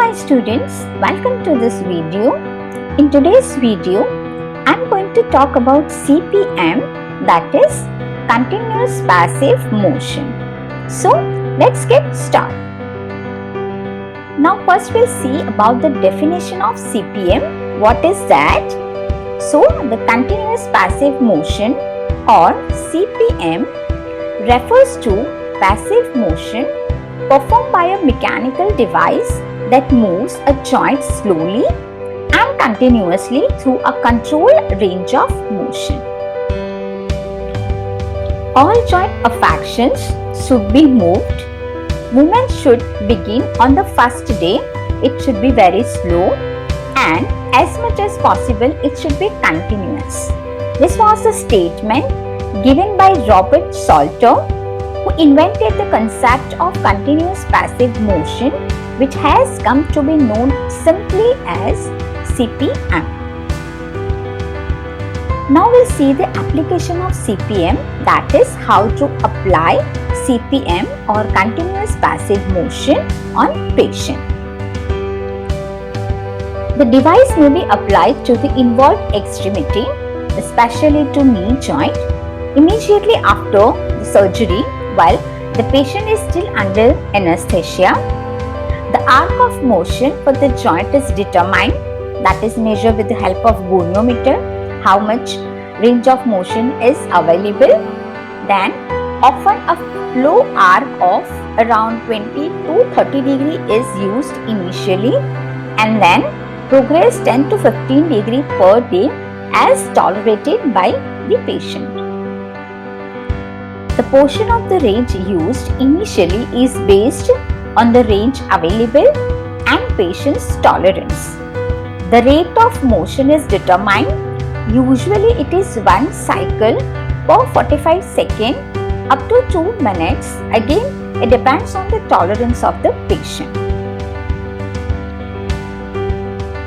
Hi students, welcome to this video. In today's video, I'm going to talk about CPM, that is continuous passive motion. So let's get started. Now first we'll see about the definition of CPM. What is that? So the continuous passive motion or CPM refers to passive motion performed by a mechanical device that moves a joint slowly and continuously through a controlled range of motion. All joint affections should be moved. Movement should begin on the first day. It should be very slow and as much as possible it should be continuous. This was a statement given by Robert Salter, who invented the concept of continuous passive motion, which has come to be known simply as CPM. Now we'll see the application of CPM, that is how to apply CPM or continuous passive motion on patient. The device may be applied to the involved extremity, especially to knee joint, immediately after the surgery while the patient is still under anesthesia. The arc of motion for the joint is determined, that is measured with the help of goniometer, how much range of motion is available. Then often a flow arc of around 20 to 30 degree is used initially and then progress 10 to 15 degree per day as tolerated by the patient. The portion of the range used initially is based on the range available and patient's tolerance. The rate of motion is determined. Usually it is one cycle per 45 seconds up to 2 minutes. Again, it depends on the tolerance of the patient.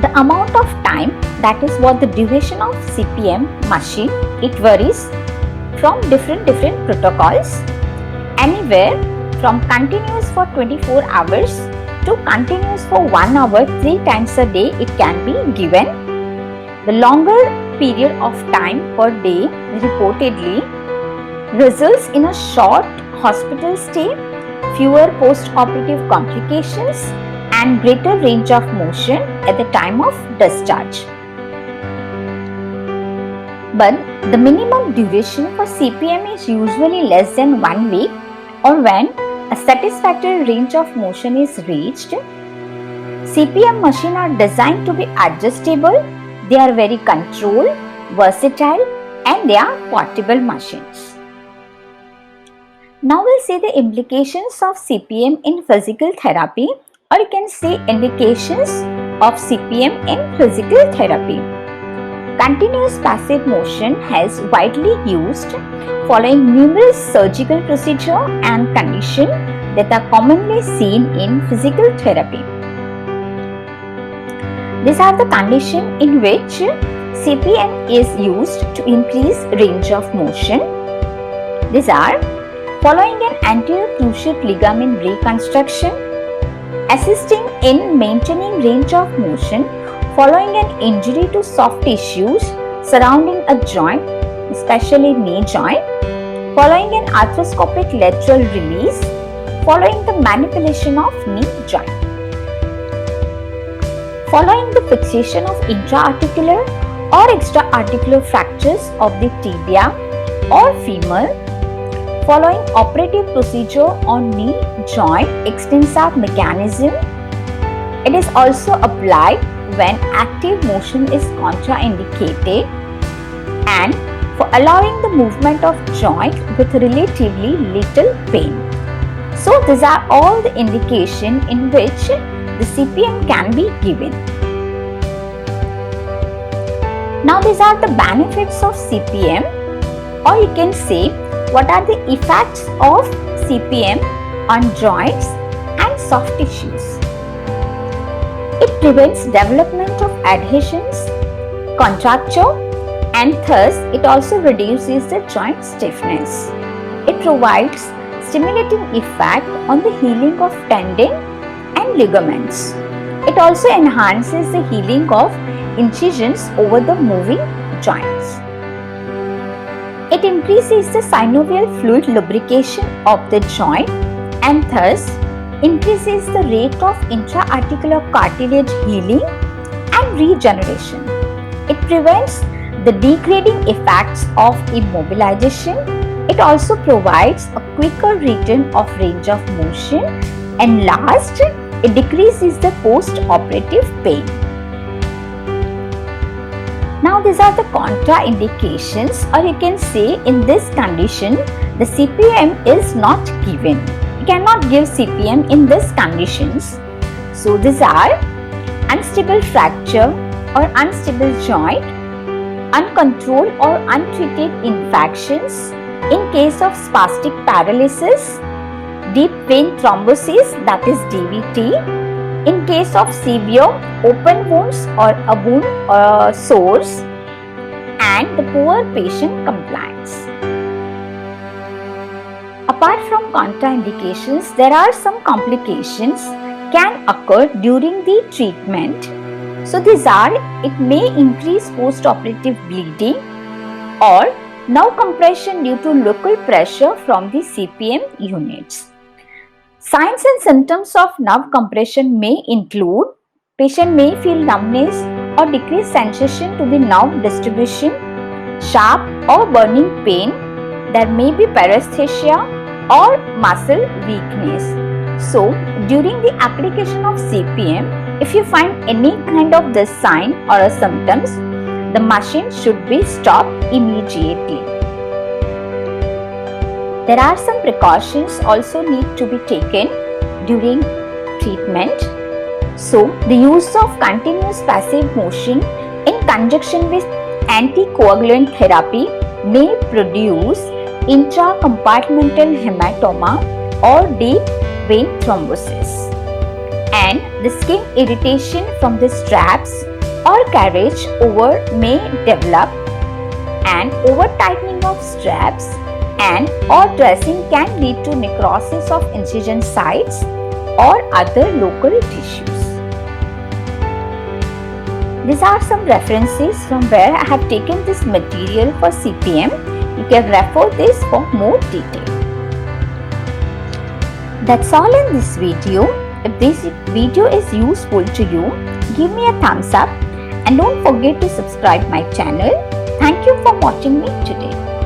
The amount of time, that is what the duration of CPM machine, it varies from different protocols, anywhere from continuous for 24 hours to continuous for 1 hour 3 times a day it can be given. The longer period of time per day reportedly results in a short hospital stay, fewer post-operative complications and greater range of motion at the time of discharge. But the minimum duration for CPM is usually less than 1 week, or when a satisfactory range of motion is reached. CPM machines are designed to be adjustable, they are very controlled, versatile and they are portable machines. Now we'll see the implications of CPM in physical therapy, or you can say indications of CPM in physical therapy. Continuous passive motion has widely used following numerous surgical procedures and conditions that are commonly seen in physical therapy. These are the conditions in which CPM is used to increase range of motion. These are following an anterior cruciate ligament reconstruction, assisting in maintaining range of motion following an injury to soft tissues surrounding a joint, especially knee joint, following an arthroscopic lateral release, following the manipulation of knee joint. Following the fixation of intra-articular or extra-articular fractures of the tibia or femur, following operative procedure on knee joint extensor mechanism. It is also applied when active motion is contraindicated and for allowing the movement of joint with relatively little pain. So these are all the indications in which the CPM can be given. Now these are the benefits of CPM, or you can say what are the effects of CPM on joints and soft tissues. It prevents development of adhesions, contracture, and thus it also reduces the joint stiffness. It provides stimulating effect on the healing of tendon and ligaments. It also enhances the healing of incisions over the moving joints. It increases the synovial fluid lubrication of the joint and thus increases the rate of intra-articular cartilage healing and regeneration. It prevents the degrading effects of immobilization. It also provides a quicker return of range of motion, and last, it decreases the post-operative pain. Now these are the contraindications, or you can say in this condition the CPM is not given. You cannot give CPM in these conditions. So these are unstable fracture or unstable joint, uncontrolled or untreated infections in case of spastic paralysis, deep vein thrombosis, that is DVT, in case of severe open wounds or a wound or sores, and the poor patient compliance. Apart from contraindications, there are some complications can occur during the treatment. So these are, it may increase post-operative bleeding or nerve compression due to local pressure from the CPM units. Signs and symptoms of nerve compression may include patient may feel numbness or decreased sensation to the nerve distribution, sharp or burning pain. There may be paresthesia or muscle weakness. So, during the application of CPM, if you find any kind of this sign or symptoms, the machine should be stopped immediately. There are some precautions also need to be taken during treatment. So, the use of continuous passive motion in conjunction with anticoagulant therapy may produce intracompartmental hematoma or deep vein thrombosis. And the skin irritation from the straps or carriage over may develop, and over tightening of straps and or dressing can lead to necrosis of incision sites or other local tissues. These are some references from where I have taken this material for CPM. You can refer this for more detail. That's all in this video. If this video is useful to you, give me a thumbs up and don't forget to subscribe my channel. Thank you for watching me today.